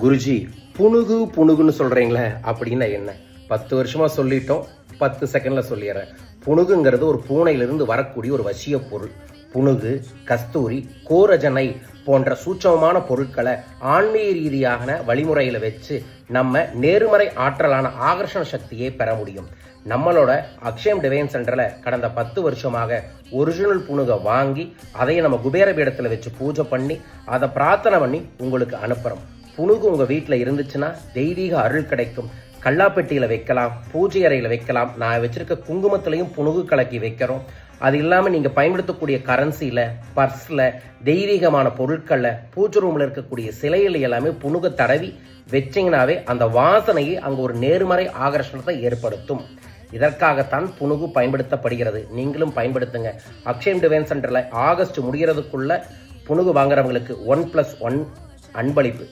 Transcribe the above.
குருஜி, புணுகு புணுகுன்னு சொல்கிறீங்களே அப்படின்னா என்ன? 10 வருஷமாக சொல்லிட்டோம், 10 செகண்டில் சொல்லிடுறேன். புணுகுங்கிறது ஒரு பூனையிலிருந்து வரக்கூடிய ஒரு வசிய பொருள். புணுகு, கஸ்தூரி, கோரஜனை போன்ற சூட்சமமான பொருட்களை ஆன்மீக ரீதியான வழிமுறையில் வச்சு நம்ம நேர்மறை ஆற்றலான ஆகர்ஷண சக்தியை பெற முடியும். நம்மளோட அக்ஷயம் டிவைன் சென்டரில் கடந்த 10 வருஷமாக ஒரிஜினல் புணுகை வாங்கி அதையை நம்ம குபேர பீடத்தில் வச்சு பூஜை பண்ணி அதை பிரார்த்தனை பண்ணி உங்களுக்கு அனுப்புகிறோம். புணுகு உங்கள் வீட்டில் இருந்துச்சுன்னா தெய்வீக அருள் கிடைக்கும். கல்லாப்பெட்டியில் வைக்கலாம், பூஜை அறையில் வைக்கலாம். நான் வச்சுருக்க குங்குமத்திலையும் புணுகு கலக்கி வைக்கிறோம். அது இல்லாமல் நீங்கள் பயன்படுத்தக்கூடிய கரன்சியில், பர்ஸில், தெய்வீகமான பொருட்களில், பூஜை ரூமில் இருக்கக்கூடிய சிலையில் எல்லாமே புணுகை தடவி வச்சிங்கனாவே அந்த வாசனையை அங்கே ஒரு நேர்மறை ஆகர்ஷணத்தை ஏற்படுத்தும். இதற்காகத்தான் புணுகு பயன்படுத்தப்படுகிறது. நீங்களும் பயன்படுத்துங்க. அக்ஷயம் டிவைன் சென்டரில் ஆகஸ்ட் முடிகிறதுக்குள்ள புணுகு வாங்குறவங்களுக்கு 1+1 அன்பளிப்பு.